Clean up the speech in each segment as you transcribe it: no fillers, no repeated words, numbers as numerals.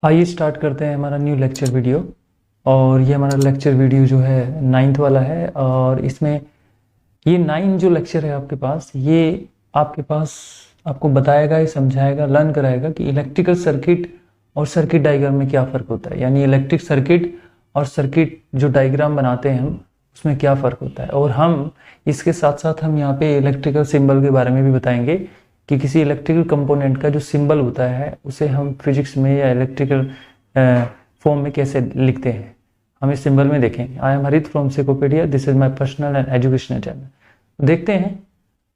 आइए स्टार्ट करते हैं हमारा न्यू लेक्चर वीडियो। और ये हमारा लेक्चर वीडियो जो है 9th वाला है। और इसमें ये 9 जो लेक्चर है आपके पास, ये आपके पास आपको बताएगा, ये समझाएगा, लर्न कराएगा कि इलेक्ट्रिकल सर्किट और सर्किट डायग्राम में क्या फ़र्क होता है। यानी इलेक्ट्रिक सर्किट और सर्किट जो डायग्राम बनाते हैं हम, उसमें क्या फ़र्क होता है। और हम इसके साथ साथ हम यहाँ पे इलेक्ट्रिकल सिंबल के बारे में भी बताएंगे कि किसी इलेक्ट्रिकल कंपोनेंट का जो सिंबल होता है उसे हम फिजिक्स में या इलेक्ट्रिकल फॉर्म में कैसे लिखते हैं, हम इस सिंबल में देखेंगे। I am Harit from Sikopedia, this is my personal and educational channel. देखते हैं।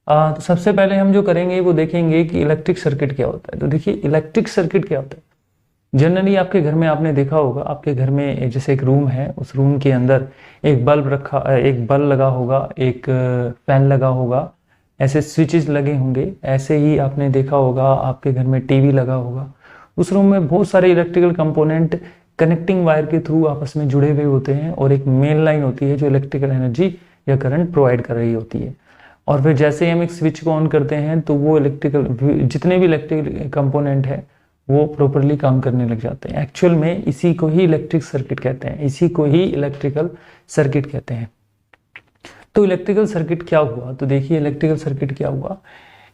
तो सबसे पहले हम जो करेंगे वो देखेंगे कि इलेक्ट्रिक सर्किट क्या होता है। तो देखिए, इलेक्ट्रिक सर्किट क्या होता है। जनरली आपके घर में आपने देखा होगा, आपके घर में जैसे एक रूम है, उस रूम के अंदर एक बल्ब लगा होगा, एक फैन लगा होगा, ऐसे स्विचेस लगे होंगे। ऐसे ही आपने देखा होगा आपके घर में टीवी लगा होगा। उस रूम में बहुत सारे इलेक्ट्रिकल कंपोनेंट कनेक्टिंग वायर के थ्रू आपस में जुड़े हुए होते हैं, और एक मेन लाइन होती है जो इलेक्ट्रिकल एनर्जी या करंट प्रोवाइड कर रही होती है। और फिर जैसे ही हम एक स्विच को ऑन करते हैं तो वो जितने भी इलेक्ट्रिकल कंपोनेंट है वो प्रॉपरली काम करने लग जाते हैं। एक्चुअल में इसी को ही इलेक्ट्रिक सर्किट कहते हैं, इसी को ही इलेक्ट्रिकल सर्किट कहते हैं। तो इलेक्ट्रिकल सर्किट क्या हुआ, तो देखिए इलेक्ट्रिकल सर्किट क्या हुआ।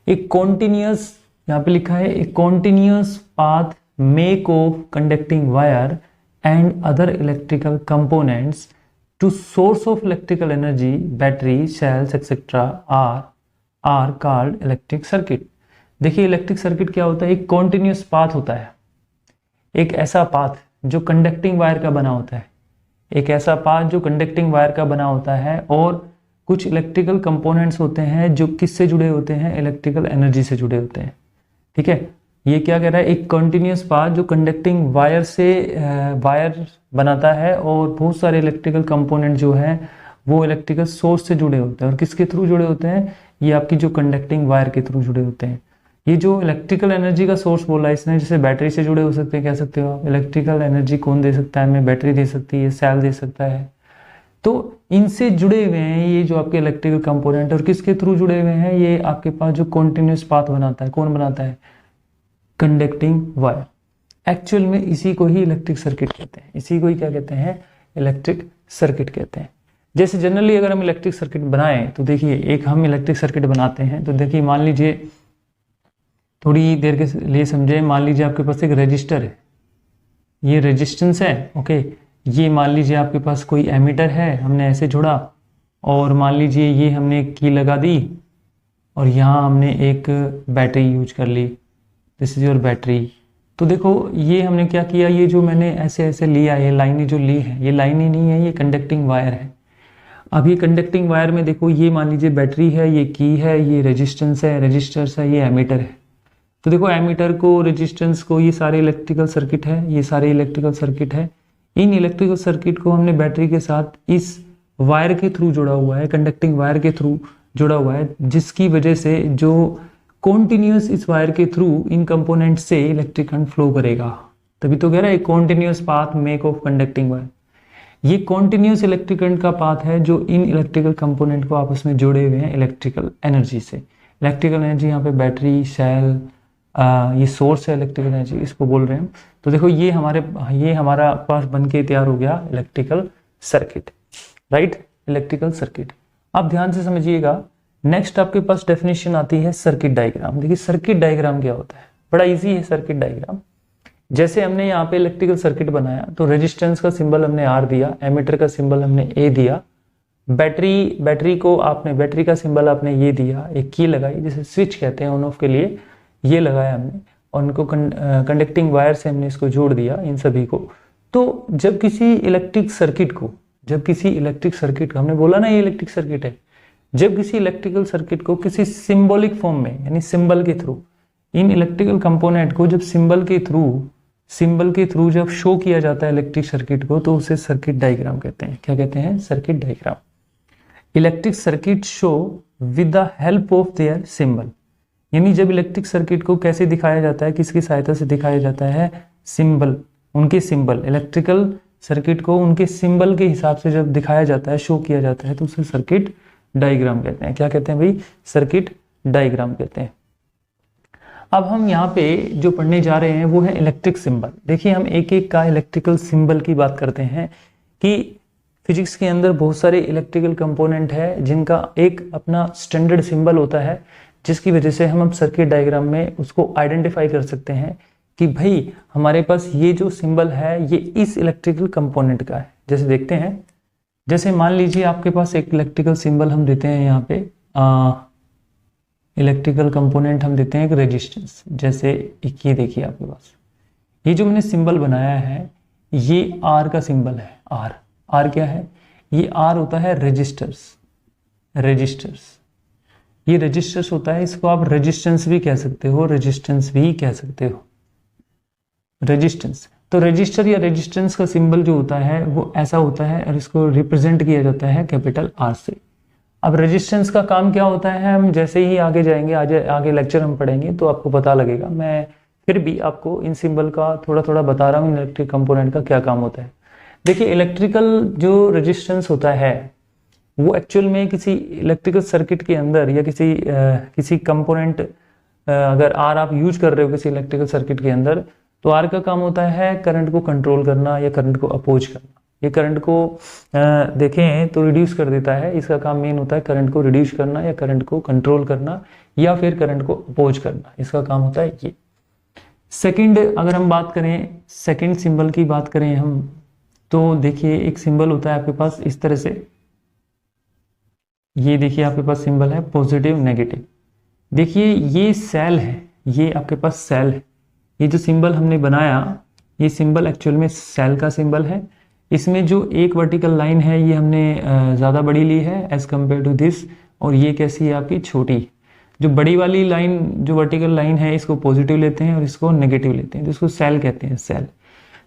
एक कॉन्टिन्यूअस, यहाँ पे लिखा है, एक continuous path make of conducting wire and other electrical components to source of electrical energy, battery, cells etcetera are called electric circuit. देखिए इलेक्ट्रिक सर्किट क्या होता है, एक कॉन्टिन्यूअस पाथ होता है, एक ऐसा पाथ जो कंडक्टिंग वायर का बना होता है, एक ऐसा पाथ जो कंडक्टिंग वायर का बना होता है। और कुछ इलेक्ट्रिकल कंपोनेंट्स होते हैं जो किससे जुड़े होते हैं, इलेक्ट्रिकल एनर्जी से जुड़े होते हैं। ठीक है, ये क्या कह रहा है, एक कंटिन्यूअस पाथ जो कंडक्टिंग वायर से वायर बनाता है, और बहुत सारे इलेक्ट्रिकल कंपोनेंट जो है वो इलेक्ट्रिकल सोर्स से जुड़े होते हैं। और किसके थ्रू जुड़े होते हैं, ये आपकी जो कंडक्टिंग वायर के थ्रू जुड़े होते हैं। ये जो इलेक्ट्रिकल एनर्जी का सोर्स बोला है इसने, जैसे बैटरी से जुड़े हो सकते हैं, कह सकते हो आप। इलेक्ट्रिकल एनर्जी कौन दे सकता है हमें, बैटरी दे सकती है, सेल दे सकता है। तो इनसे जुड़े हुए हैं ये जो आपके इलेक्ट्रिकल कंपोनेंट। और किसके थ्रू जुड़े हुए हैं, ये आपके पास जो कॉन्टिन्यूस पाथ बनाता है, कौन बनाता है, कंडक्टिंग वायर। एक्चुअल में इसी को ही इलेक्ट्रिक सर्किट कहते हैं, इसी को ही क्या कहते हैं, इलेक्ट्रिक सर्किट कहते हैं। जैसे जनरली अगर हम इलेक्ट्रिक सर्किट बनाएं तो देखिए, एक हम इलेक्ट्रिक सर्किट बनाते हैं तो देखिए, मान लीजिए, थोड़ी देर के लिए समझे, मान लीजिए आपके पास एक रजिस्टर है, ये रेजिस्टेंस है, ओके। ये मान लीजिए आपके पास कोई एमीटर है, हमने ऐसे जोड़ा, और मान लीजिए ये हमने एक की लगा दी, और यहाँ हमने एक बैटरी यूज कर ली, दिस इज योर बैटरी। तो देखो ये हमने क्या किया, ये जो मैंने ऐसे ऐसे लिया, ये लाइनें जो ली है, ये लाइनें नहीं है, ये कंडक्टिंग वायर है। अब ये कंडक्टिंग वायर में देखो, ये मान लीजिए बैटरी है, ये की है, ये रेजिस्टेंस है, रजिस्टर्स है, ये एमीटर है। तो देखो एमीटर को, रेजिस्टेंस को, ये सारे इलेक्ट्रिकल सर्किट है, ये सारे इलेक्ट्रिकल सर्किट है। इन इलेक्ट्रिकल सर्किट को हमने बैटरी के साथ इस वायर के थ्रू जोड़ा हुआ है, कंडक्टिंग वायर के थ्रू जुड़ा हुआ है, जिसकी वजह से जो कॉन्टिन्यूअस इस वायर के थ्रू इन कंपोनेंट से इलेक्ट्रिक करंट फ्लो करेगा। तभी तो कह रहा है continuous path make of conducting wire. ये कॉन्टिन्यूअस इलेक्ट्रिक करंट का पाथ है जो इन इलेक्ट्रिकल कंपोनेंट को आपस में जोड़े हुए हैं इलेक्ट्रिकल एनर्जी से। इलेक्ट्रिकल एनर्जी यहाँ पे बैटरी, सेल, ये सोर्स है इलेक्ट्रिकल एनर्जी, इसको बोल रहे हैं हम। तो देखो ये हमारा पास बन के तैयार हो गया electrical circuit, right, electrical circuit. आप ध्यान से समझिएगा। नेक्स्ट आपके पास डेफिनेशन आती है सर्किट डायग्राम। देखिए सर्किट डायग्राम क्या होता है, बड़ा इजी है सर्किट डायग्राम। जैसे हमने यहाँ पे इलेक्ट्रिकल सर्किट बनाया तो रेजिस्टेंस का सिंबल हमने आर दिया, एमीटर का सिंबल हमने ए दिया, बैटरी का सिंबल आपने ये दिया, एक की लगाई जिसे स्विच कहते हैं ऑन ऑफ के लिए, ये लगाया हमने, और उनको कंडक्टिंग वायर से हमने इसको जोड़ दिया, इन सभी को। तो जब किसी इलेक्ट्रिक सर्किट को हमने बोला ना ये इलेक्ट्रिक सर्किट है, जब किसी इलेक्ट्रिकल सर्किट को किसी सिंबॉलिक फॉर्म में, यानी सिंबल के थ्रू, इन इलेक्ट्रिकल कंपोनेंट को जब सिंबल के थ्रू जब शो किया जाता है इलेक्ट्रिक सर्किट को, तो उसे सर्किट डायग्राम कहते हैं। क्या कहते हैं, circuit diagram. Electric circuit show with the help of their symbol. यानी जब इलेक्ट्रिक सर्किट को कैसे दिखाया जाता है, किसकी सहायता से दिखाया जाता है, सिंबल, उनके सिंबल, इलेक्ट्रिकल सर्किट को उनके सिंबल के हिसाब से जब दिखाया जाता है, शो किया जाता है, तो उसे सर्किट डायग्राम कहते हैं। क्या कहते हैं भाई, सर्किट डायग्राम कहते हैं। अब हम यहाँ पे जो पढ़ने जा रहे हैं वो है इलेक्ट्रिक सिंबल। देखिए हम एक एक का इलेक्ट्रिकल सिंबल की बात करते हैं कि फिजिक्स के अंदर बहुत सारे इलेक्ट्रिकल कंपोनेंट है जिनका एक अपना स्टैंडर्ड सिंबल होता है, जिसकी वजह से हम सर्किट डायग्राम में उसको आइडेंटिफाई कर सकते हैं कि भाई हमारे पास ये जो सिंबल है ये इस इलेक्ट्रिकल कंपोनेंट का है। जैसे देखते हैं, जैसे मान लीजिए आपके पास एक इलेक्ट्रिकल सिंबल हम देते हैं यहाँ पे, इलेक्ट्रिकल कंपोनेंट हम देते हैं एक रेजिस्टेंस। जैसे एक ये देखिए आपके पास ये जो मैंने सिंबल बनाया है ये आर का सिंबल है। आर, आर क्या है? ये आर होता है रेजिस्टर्स। ये रेजिस्टर्स होता है, इसको आप रेजिस्टेंस भी कह सकते हो, रेजिस्टेंस भी कह सकते हो, रेजिस्टेंस। तो रेजिस्टर या रेजिस्टेंस का सिंबल जो होता है वो ऐसा होता है और इसको रिप्रेजेंट किया जाता है कैपिटल आर से। अब रेजिस्टेंस का काम क्या होता है हम जैसे ही आगे जाएंगे, आगे लेक्चर हम पढ़ेंगे तो आपको पता लगेगा। मैं फिर भी आपको इन सिंबल का थोड़ा थोड़ा बता रहा हूँ, इलेक्ट्रिक कंपोनेंट का क्या काम होता है। देखिए इलेक्ट्रिकल जो रेजिस्टेंस होता है वो एक्चुअल में किसी इलेक्ट्रिकल सर्किट के अंदर या किसी कंपोनेंट, अगर आर आप यूज कर रहे हो किसी इलेक्ट्रिकल सर्किट के अंदर, तो आर का काम होता है करंट को कंट्रोल करना या करंट को अपोज करना। ये करंट को देखें तो रिड्यूस कर देता है, इसका काम मेन होता है करंट को रिड्यूस करना या करंट को कंट्रोल करना या फिर करंट को अपोज करना, इसका काम होता है ये। सेकंड, अगर हम बात करें सेकंड सिंबल की बात करें हम, तो देखिए एक सिंबल होता है आपके पास इस तरह से, ये देखिए आपके पास सिंबल है पॉजिटिव नेगेटिव। देखिए ये सेल है, ये आपके पास सेल है। ये जो सिंबल हमने बनाया ये सिंबल एक्चुअल में सेल का सिंबल है। इसमें जो एक वर्टिकल लाइन है ये हमने ज़्यादा बड़ी ली है एज कम्पेयर टू दिस, और ये कैसी है आपकी छोटी। जो बड़ी वाली लाइन, जो वर्टिकल लाइन है, इसको पॉजिटिव लेते हैं और इसको नेगेटिव लेते हैं, तो इसको सेल कहते हैं।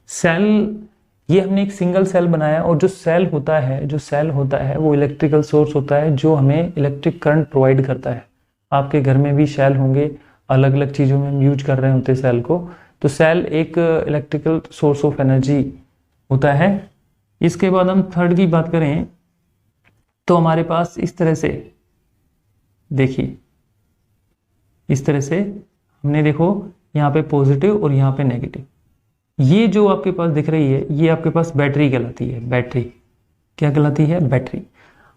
सेल ये हमने एक सिंगल सेल बनाया, और जो सेल होता है वो इलेक्ट्रिकल सोर्स होता है जो हमें इलेक्ट्रिक करंट प्रोवाइड करता है। आपके घर में भी सेल होंगे, अलग अलग चीज़ों में हम यूज कर रहे होते हैं सेल को। तो सेल एक इलेक्ट्रिकल सोर्स ऑफ एनर्जी होता है। इसके बाद हम थर्ड की बात करें तो हमारे पास इस तरह से, देखिए इस तरह से हमने, देखो यहाँ पे पॉजिटिव और यहाँ पे नेगेटिव। ये जो आपके पास दिख रही है ये आपके पास बैटरी कहलाती है। बैटरी क्या कहलाती है? बैटरी।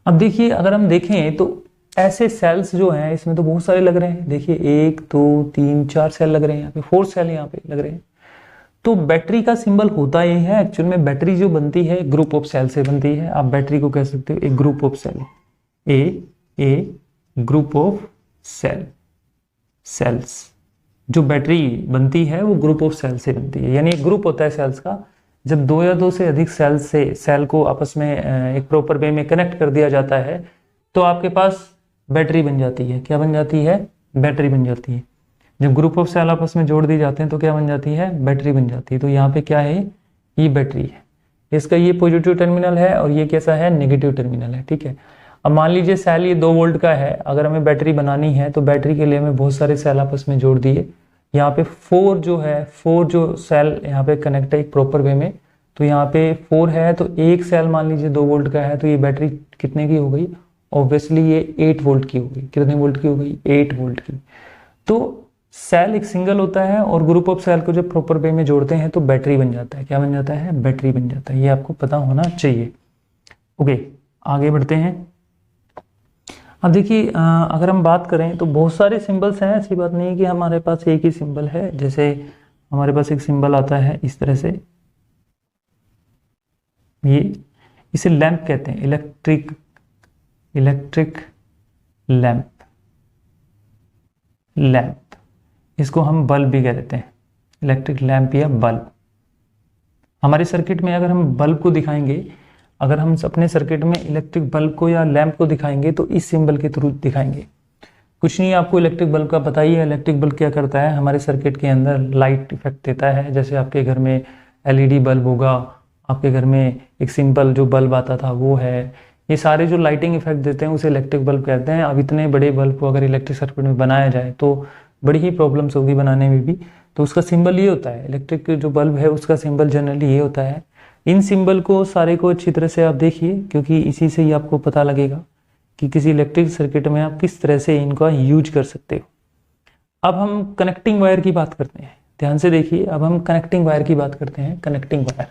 अब देखिए अगर हम देखें तो ऐसे सेल्स जो हैं इसमें तो बहुत सारे लग रहे हैं। देखिए 1 2 3 4 सेल लग रहे हैं, यहाँ पे 4 सेल यहाँ पे लग रहे हैं। तो बैटरी का सिंबल होता ये है, एक्चुअल में बैटरी जो बनती है ग्रुप ऑफ सेल से बनती है। आप बैटरी को कह सकते हो एक group of cell, a group of cells. जो बैटरी बनती है वो ग्रुप ऑफ सेल से बनती है, यानी एक ग्रुप होता है सेल्स का। जब 2 या 2 से अधिक सेल को आपस में एक प्रॉपर वे में कनेक्ट कर दिया जाता है तो आपके पास बैटरी बन जाती है। क्या बन जाती है? बैटरी बन जाती है। जब ग्रुप ऑफ सेल आपस में जोड़ दी जाते हैं तो क्या बन जाती है? बैटरी बन जाती है। तो यहाँ पे क्या है? ये बैटरी है। इसका ये पॉजिटिव टर्मिनल है और ये कैसा है? नेगेटिव टर्मिनल है। ठीक है। अब मान लीजिए सेल ये 2 वोल्ट का है, अगर हमें बैटरी बनानी है तो बैटरी के लिए हमें बहुत सारे सेल आपस में जोड़ दिए। यहाँ पे 4 जो सेल यहाँ पे कनेक्ट है एक प्रॉपर वे में, तो यहाँ पे 4 है, तो एक सेल मान लीजिए 2 वोल्ट का है, तो ये बैटरी कितने की हो गई? ऑब्वियसली ये 8 वोल्ट की हो गई। कितने वोल्ट की हो गई? 8 वोल्ट की। तो सेल एक सिंगल होता है और ग्रुप ऑफ सेल को जब प्रॉपर वे में जोड़ते हैं तो बैटरी बन जाता है। क्या बन जाता है? बैटरी बन जाता है। ये आपको पता होना चाहिए। ओके, आगे बढ़ते हैं। अब देखिए अगर हम बात करें तो बहुत सारे सिंबल्स हैं, ऐसी बात नहीं है कि हमारे पास एक ही सिंबल है। जैसे हमारे पास एक सिंबल आता है इस तरह से, ये इसे लैंप कहते हैं, इलेक्ट्रिक लैंप। इसको हम बल्ब भी कह देते हैं, इलेक्ट्रिक लैंप या बल्ब। हमारे सर्किट में अगर हम बल्ब को दिखाएंगे, अगर हम अपने सर्किट में इलेक्ट्रिक बल्ब को या लैंप को दिखाएंगे तो इस सिंबल के थ्रू दिखाएंगे। कुछ नहीं, आपको इलेक्ट्रिक बल्ब का पता ही है। इलेक्ट्रिक बल्ब क्या करता है? हमारे सर्किट के अंदर लाइट इफेक्ट देता है। जैसे आपके घर में एलईडी बल्ब होगा, आपके घर में एक सिंपल जो बल्ब आता था वो है, ये सारे जो लाइटिंग इफेक्ट देते हैं उसे इलेक्ट्रिक बल्ब कहते हैं। अब इतने बड़े बल्ब को अगर इलेक्ट्रिक सर्किट में बनाया जाए तो बड़ी ही प्रॉब्लम्स होगी बनाने में भी। तो उसका सिंबल ये होता है, इलेक्ट्रिक जो बल्ब है उसका सिंबल जनरली ये होता है। इन सिंबल को सारे को अच्छी तरह से आप देखिए, क्योंकि इसी से ही आपको पता लगेगा कि किसी इलेक्ट्रिक सर्किट में आप किस तरह से इनका यूज कर सकते हो। अब हम कनेक्टिंग वायर की बात करते हैं, ध्यान से देखिए। अब हम कनेक्टिंग वायर की बात करते हैं, कनेक्टिंग वायर।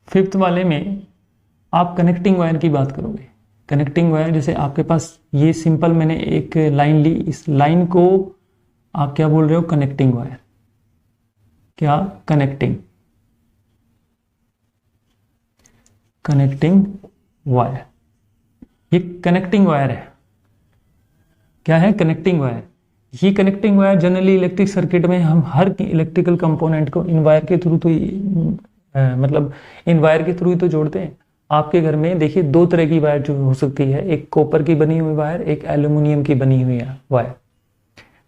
फिफ्थ वाले में आप कनेक्टिंग वायर की बात करोगे। कनेक्टिंग वायर जैसे आपके पास ये सिंपल मैंने एक लाइन ली, इस लाइन को आप क्या बोल रहे हो, कनेक्टिंग वायर। क्या, कनेक्टिंग, कनेक्टिंग वायर। ये कनेक्टिंग वायर है। क्या है, कनेक्टिंग वायर। ये connecting wire generally electric circuit में हम हर इलेक्ट्रिकल कंपोनेंट को इन वायर के थ्रू तो मतलब इन वायर के थ्रू ही तो जोड़ते हैं। आपके घर में देखिए दो तरह की वायर जो हो सकती है, एक कॉपर की बनी हुई वायर, एक एल्यूमिनियम की बनी हुई वायर।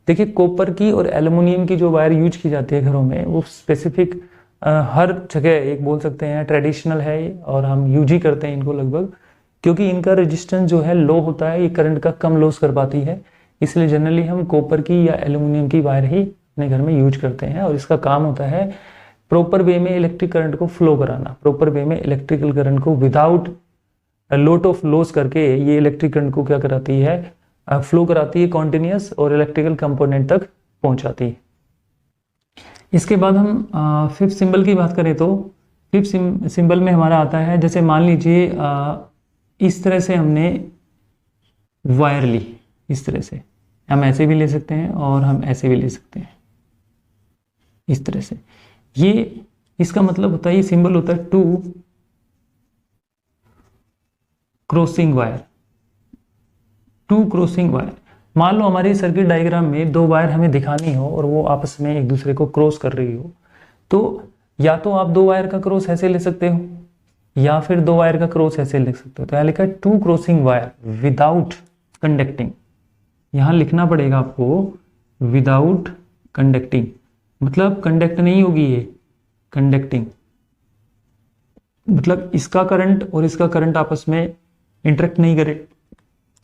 देखिए कॉपर की और एल्यूमिनियम की जो वायर यूज की जाती है घरों में, वो स्पेसिफिक हर जगह एक बोल सकते हैं ट्रेडिशनल है, और हम यूज ही करते हैं इनको लगभग, क्योंकि इनका रेजिस्टेंस जो है लो होता है, ये करंट का कम लॉस कर पाती है। इसलिए जनरली हम कॉपर की या एल्यूमिनियम की वायर ही अपने घर में यूज करते हैं, और इसका काम होता है प्रॉपर वे में इलेक्ट्रिक करंट को फ्लो कराना, प्रॉपर वे में इलेक्ट्रिकल करंट को विदाउट लॉट ऑफ लॉस करके ये इलेक्ट्रिक करंट को क्या कराती है, फ्लो कराती है कॉन्टिन्यूस, और इलेक्ट्रिकल कंपोनेंट तक पहुंचाती है। इसके बाद हम फिफ्थ सिंबल की बात करें तो फिफ्थ सिंबल में हमारा आता है, जैसे मान लीजिए इस तरह से हमने वायर ली, इस तरह से हम ऐसे भी ले सकते हैं और हम ऐसे भी ले सकते हैं, इस तरह से। ये इसका मतलब होता है, ये सिंबल होता है two crossing wire. Two crossing wire, मान लो हमारी सर्किट डायग्राम में दो वायर हमें दिखानी हो और वो आपस में एक दूसरे को क्रॉस कर रही हो, तो या तो आप दो वायर का क्रॉस ऐसे ले सकते हो, या फिर दो वायर का क्रॉस ऐसे लिख सकते हो। तो यहां लिखा है two crossing wire without conducting. यहां लिखना पड़ेगा आपको विदाउट कंडक्टिंग, मतलब कंडक्ट नहीं होगी ये, कंडक्टिंग मतलब इसका करंट और इसका करंट आपस में इंटरेक्ट नहीं करे,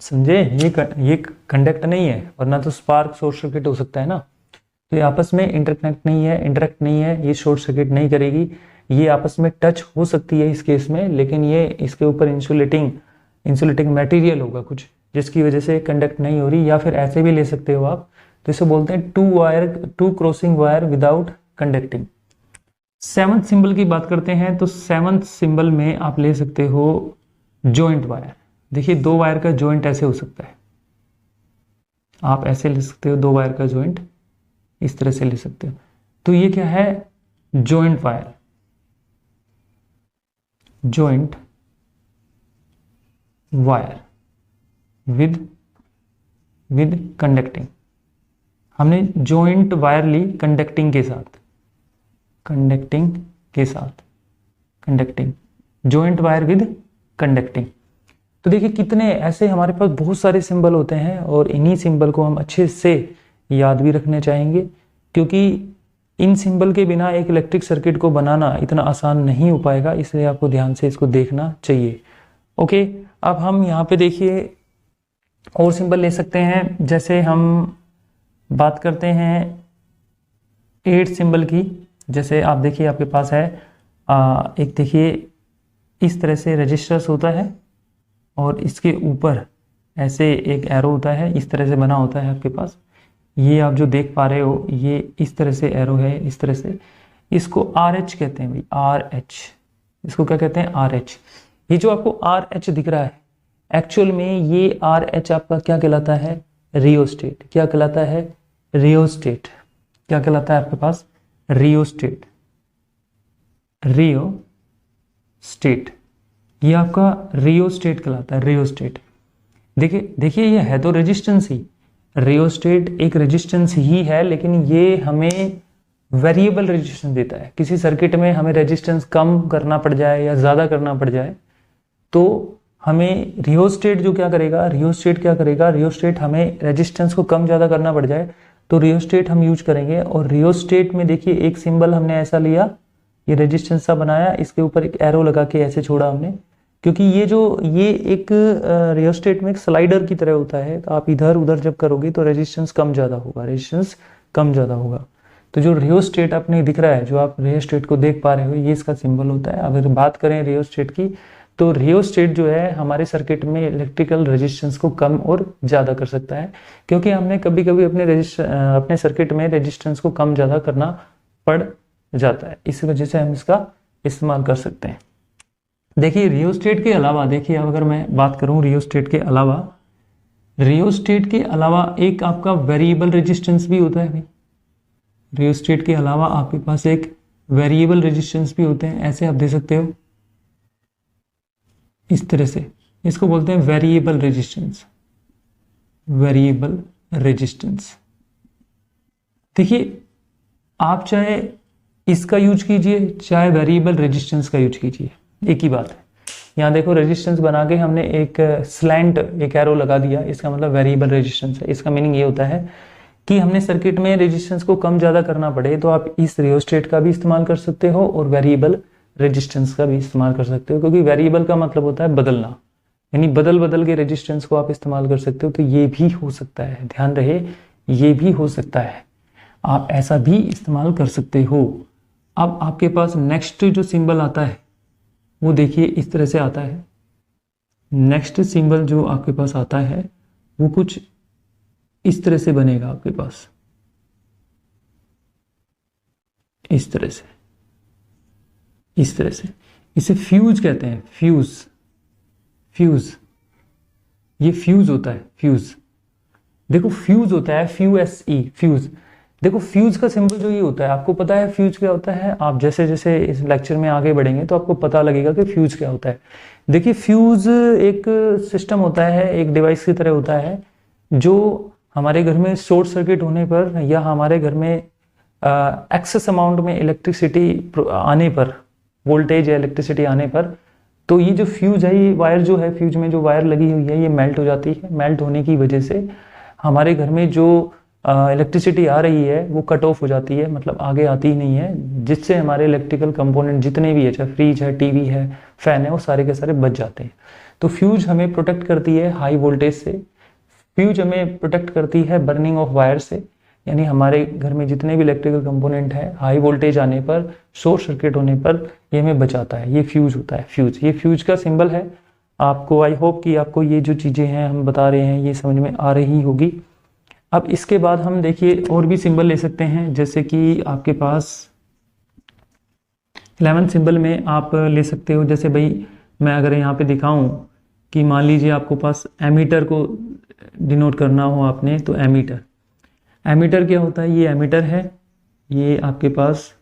समझे। ये कंडक्ट नहीं है, वरना तो स्पार्क शॉर्ट सर्किट हो सकता है ना। तो ये आपस में इंटरेक्ट नहीं है, ये शॉर्ट सर्किट नहीं करेगी। ये आपस में टच हो सकती है इस केस में, लेकिन ये इसके ऊपर इंसुलेटिंग मटेरियल होगा कुछ, जिसकी वजह से कंडक्ट नहीं हो रही। या फिर ऐसे भी ले सकते हो आप, तो इसे बोलते हैं two crossing wire without conducting. Seventh symbol की बात करते हैं, तो सेवंथ सिंबल में आप ले सकते हो जॉइंट वायर। देखिए दो वायर का जॉइंट ऐसे हो सकता है, आप ऐसे ले सकते हो, दो वायर का जॉइंट इस तरह से ले सकते हो। तो ये क्या है, joint wire, joint wire with conducting. हमने जॉइंट वायर ली कंडक्टिंग के साथ, conducting joint wire with conducting. तो देखिए कितने ऐसे हमारे पास बहुत सारे सिंबल होते हैं, और इन्हीं सिंबल को हम अच्छे से याद भी रखने चाहेंगे, क्योंकि इन सिंबल के बिना एक इलेक्ट्रिक सर्किट को बनाना इतना आसान नहीं हो पाएगा, इसलिए आपको ध्यान से इसको देखना चाहिए। ओके, अब हम यहाँ पे देखिए और सिंबल ले सकते हैं। जैसे हम बात करते हैं 8 सिंबल की, जैसे आप देखिए आपके पास है एक, देखिए इस तरह से रजिस्टर्स होता है, और इसके ऊपर ऐसे एक एरो होता है, इस तरह से बना होता है आपके पास। ये आप जो देख पा रहे हो, ये इस तरह से एरो है, इस तरह से। इसको RH कहते हैं भाई, RH। इसको क्या कहते हैं, RH। ये जो आपको RH दिख रहा है, एक्चुअल में ये RH आपका क्या कहलाता है, रियोस्टेट। क्या कहलाता है, रियोस्टेट। क्या कहलाता है आपके पास, रियोस्टेट। ये आपका रियोस्टेट कहलाता है, रियोस्टेट। देखिए ये है तो रेजिस्टेंस ही, रियोस्टेट एक रेजिस्टेंस ही है, लेकिन ये हमें वेरिएबल रेजिस्टेंस देता है। किसी सर्किट में हमें रेजिस्टेंस कम करना पड़ जाए या ज़्यादा करना पड़ जाए, तो हमें रियोस्टेट क्या करेगा, रियोस्टेट हमें रेजिस्टेंस को कम ज़्यादा करना पड़ जाए तो रियोस्टेट हम यूज करेंगे। और रियोस्टेट में देखिए एक सिंबल हमने ऐसा लिया, ये रेजिस्टेंस सा बनाया, इसके ऊपर एक एरो लगा के ऐसे छोड़ा हमने, क्योंकि ये एक रियोस्टेट में एक स्लाइडर की तरह होता है। तो आप इधर उधर जब करोगे तो रेजिस्टेंस कम ज़्यादा होगा, तो जो रियोस्टेट आपने दिख रहा है, जो आप रियोस्टेट को देख पा रहे हो, ये इसका सिंबल होता है। अगर बात करें रियोस्टेट की, तो रियोस्टेट जो है हमारे सर्किट में इलेक्ट्रिकल रेजिस्टेंस को कम और ज़्यादा कर सकता है, क्योंकि हमने कभी कभी अपने सर्किट में रेजिस्टेंस को कम ज़्यादा करना पड़ जाता है, इस वजह से हम इसका इस्तेमाल कर सकते हैं। देखिए रियोस्टेट के अलावा, देखिए अगर मैं बात करूं रियोस्टेट के अलावा एक आपका वेरिएबल रेजिस्टेंस भी होता है भाई। रियोस्टेट के अलावा आपके पास एक वेरिएबल रेजिस्टेंस भी होते हैं, ऐसे आप दे सकते हो इस तरह से, इसको बोलते हैं वेरिएबल रेजिस्टेंस। देखिए आप चाहे इसका यूज कीजिए चाहे वेरिएबल रेजिस्टेंस का यूज कीजिए, एक ही बात है। यहाँ देखो रेजिस्टेंस बना के हमने एक स्लैंट एक एरो लगा दिया, इसका मतलब वेरिएबल रेजिस्टेंस है। इसका मीनिंग ये होता है कि हमने सर्किट में रेजिस्टेंस को कम ज़्यादा करना पड़े तो आप इस रियोस्टेट का भी इस्तेमाल कर सकते हो और वेरिएबल रेजिस्टेंस का भी इस्तेमाल कर सकते हो, क्योंकि वेरिएबल का मतलब होता है बदलना, यानी बदल के रेजिस्टेंस को आप इस्तेमाल कर सकते हो। तो ये भी हो सकता है, ध्यान रहे ये भी हो सकता है, आप ऐसा भी इस्तेमाल कर सकते हो। अब आपके पास नेक्स्ट जो सिंबल आता है वो देखिए इस तरह से आता है। नेक्स्ट सिंबल जो आपके पास आता है वो कुछ इस तरह से बनेगा आपके पास, इस तरह से, इसे फ्यूज कहते हैं। फ्यूज ये फ्यूज होता है, देखो फ्यूज होता है फ्यूज। देखो फ्यूज का सिंबल जो ये होता है, आपको पता है फ्यूज क्या होता है? आप जैसे जैसे इस लेक्चर में आगे बढ़ेंगे तो आपको पता लगेगा कि फ्यूज क्या होता है। देखिए फ्यूज एक सिस्टम होता है, एक डिवाइस की तरह होता है जो हमारे घर में शॉर्ट सर्किट होने पर या हमारे घर में एक्सेस अमाउंट में इलेक्ट्रिसिटी आने पर, वोल्टेज या इलेक्ट्रिसिटी आने पर, तो ये जो फ्यूज है, ये वायर जो है, फ्यूज में जो वायर लगी हुई है ये मेल्ट हो जाती है। मेल्ट होने की वजह से हमारे घर में जो इलेक्ट्रिसिटी आ रही है वो कट ऑफ हो जाती है, मतलब आगे आती ही नहीं है, जिससे हमारे इलेक्ट्रिकल कंपोनेंट जितने भी है, चाहे फ्रिज है, टीवी है, फैन है, वो सारे के सारे बच जाते हैं। तो फ्यूज हमें प्रोटेक्ट करती है हाई वोल्टेज से, फ्यूज हमें प्रोटेक्ट करती है बर्निंग ऑफ वायर से, यानी हमारे घर में जितने भी इलेक्ट्रिकल कंपोनेंट है हाई वोल्टेज आने पर, शॉर्ट सर्किट होने पर ये हमें बचाता है। ये फ्यूज होता है, फ्यूज, ये फ्यूज का सिंबल है। आपको आई होप कि आपको ये जो चीज़ें हैं हम बता रहे हैं ये समझ में आ रही होगी। अब इसके बाद हम देखिए और भी सिंबल ले सकते हैं, जैसे कि आपके पास 11 सिंबल में आप ले सकते हो। जैसे भाई मैं अगर यहाँ पे दिखाऊं कि मान लीजिए आपको पास एमीटर को डिनोट करना हो आपने, तो एमीटर क्या होता है? ये एमीटर है, ये आपके पास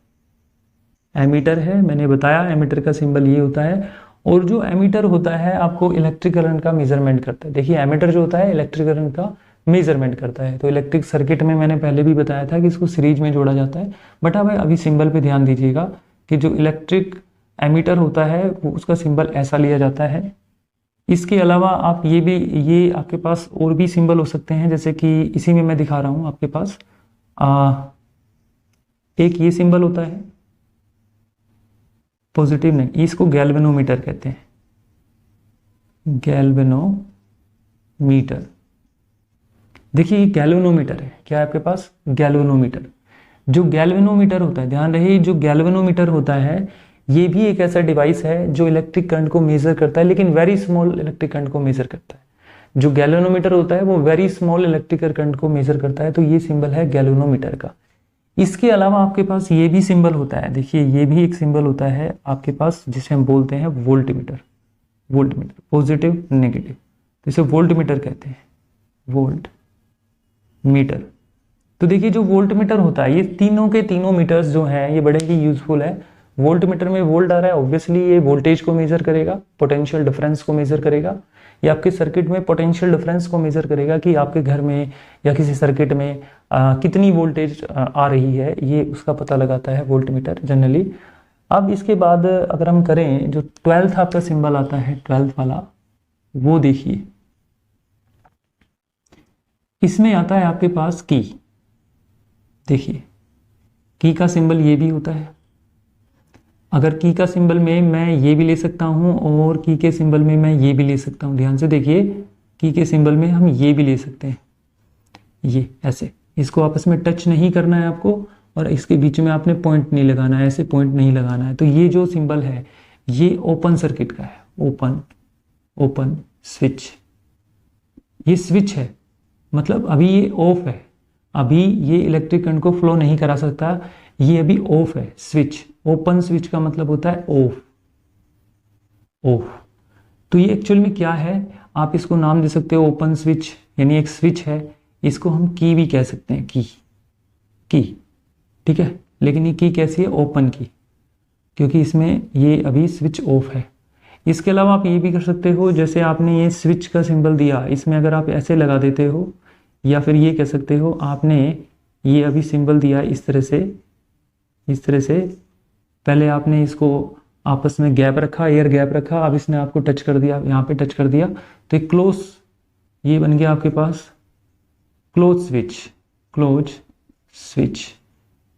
एमीटर है, मैंने बताया एमीटर का सिंबल ये होता है। और जो एमीटर होता है आपको इलेक्ट्रिक करंट का मेजरमेंट करता है। देखिए एमीटर जो होता है इलेक्ट्रिक करंट का मेजरमेंट करता है। तो इलेक्ट्रिक सर्किट में मैंने पहले भी बताया था कि इसको सीरीज में जोड़ा जाता है, बट अब अभी सिंबल पे ध्यान दीजिएगा कि जो इलेक्ट्रिक एमीटर होता है वो उसका सिंबल ऐसा लिया जाता है। इसके अलावा आप ये आपके पास और भी सिंबल हो सकते हैं, जैसे कि इसी में मैं दिखा रहा हूँ आपके पास एक ये सिंबल होता है पॉजिटिव नहीं, इसको गैल्वेनोमीटर कहते हैं, गैल्वेनोमीटर। देखिए गैल्वेनोमीटर है, क्या है आपके पास? गैल्वेनोमीटर। जो गैल्वेनोमीटर होता है, ध्यान रहे, जो गैल्वेनोमीटर होता है ये भी एक ऐसा डिवाइस है जो इलेक्ट्रिक करंट को मेजर करता है, लेकिन वेरी स्मॉल इलेक्ट्रिक करंट को मेजर करता है। जो गैल्वेनोमीटर होता है वो वेरी स्मॉल इलेक्ट्रिकल करंट को मेजर करता है, तो ये सिंबल है गैल्वेनोमीटर का। इसके अलावा आपके पास ये भी सिंबल होता है, देखिए ये भी एक सिंबल होता है आपके पास जिसे हम बोलते हैं वोल्टमीटर। पॉजिटिव नेगेटिव, तो इसे वोल्टमीटर कहते हैं, वोल्टमीटर। तो देखिए जो वोल्टमीटर होता है, ये तीनों के तीनों मीटर्स जो हैं ये बड़े ही यूजफुल है। वोल्टमीटर में वोल्ट आ रहा है, ऑब्वियसली ये वोल्टेज को मेजर करेगा, पोटेंशियल डिफरेंस को मेजर करेगा, ये आपके सर्किट में पोटेंशियल डिफरेंस को मेजर करेगा कि आपके घर में या किसी सर्किट में कितनी वोल्टेज आ रही है, ये उसका पता लगाता है वोल्टमीटर जनरली। अब इसके बाद अगर हम करें, जो 12th आपका सिंबल आता है 12th वाला, वो देखिए इसमें आता है आपके पास की। देखिए की का सिंबल ये भी होता है। अगर की का सिंबल में मैं ये भी ले सकता हूं और की के सिंबल में मैं ये भी ले सकता हूं, ध्यान से देखिए, की के सिंबल में हम ये भी ले सकते हैं, ये ऐसे, इसको आपस में टच नहीं करना है आपको और इसके बीच में आपने पॉइंट नहीं लगाना है, ऐसे पॉइंट नहीं लगाना है। तो ये जो सिंबल है ये ओपन सर्किट का है, ओपन ओपन स्विच। ये स्विच है, मतलब अभी ये ऑफ है, अभी ये इलेक्ट्रिक करंट को फ्लो नहीं करा सकता, ये अभी ऑफ है स्विच। ओपन स्विच का मतलब होता है ऑफ, ऑफ। तो ये एक्चुअल में क्या है, आप इसको नाम दे सकते हो ओपन स्विच, यानी एक स्विच है। इसको हम की भी कह सकते हैं, की, की, ठीक है। लेकिन ये की कैसी है, ओपन की, क्योंकि इसमें ये अभी स्विच ऑफ है। इसके अलावा आप ये भी कर सकते हो, जैसे आपने ये स्विच का सिंबल दिया, इसमें अगर आप ऐसे लगा देते हो, या फिर ये कह सकते हो आपने ये अभी सिंबल दिया इस तरह से, इस तरह से। पहले आपने इसको आपस में गैप रखा, एयर गैप रखा, अब इसने आपको टच कर दिया, यहाँ पे टच कर दिया, तो एक क्लोज, ये बन गया आपके पास क्लोज स्विच, क्लोज स्विच।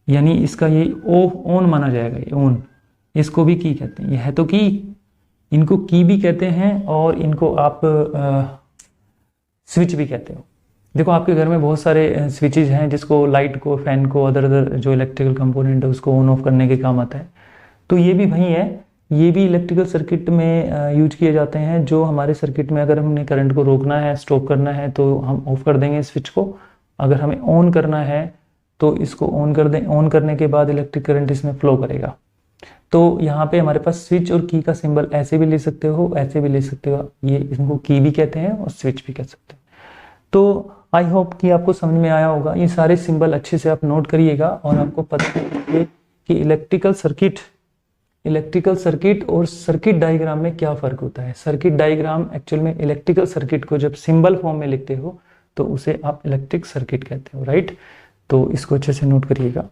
यानी इसका ये ऑफ ऑन माना जाएगा, ये ऑन। इसको भी की कहते हैं, ये है तो की, इनको की भी कहते हैं और इनको आप स्विच भी कहते हो। देखो आपके घर में बहुत सारे स्विचेज हैं जिसको लाइट को, फैन को, अदर अदर जो इलेक्ट्रिकल कंपोनेंट है उसको ऑन ऑफ करने के काम आता है। तो ये भी वही है, ये भी इलेक्ट्रिकल सर्किट में यूज किए जाते हैं। जो हमारे सर्किट में अगर हमने करंट को रोकना है, स्टॉप करना है, तो हम ऑफ कर देंगे स्विच को। अगर हमें ऑन करना है तो इसको ऑन कर दें, ऑन करने के बाद इलेक्ट्रिक करंट इसमें फ्लो करेगा। तो यहाँ पे हमारे पास स्विच और की का सिंबल ऐसे भी ले सकते हो, ऐसे भी ले सकते हो, ये इसको की भी कहते हैं और स्विच भी कह सकते हैं। तो आई होप कि आपको समझ में आया होगा। ये सारे सिंबल अच्छे से आप नोट करिएगा और आपको पता है कि इलेक्ट्रिकल सर्किट और सर्किट डायग्राम में क्या फ़र्क होता है। सर्किट डायग्राम एक्चुअल में इलेक्ट्रिकल सर्किट को जब सिंबल फॉर्म में लिखते हो तो उसे आप इलेक्ट्रिक सर्किट कहते हो, राइट। तो इसको अच्छे से नोट करिएगा।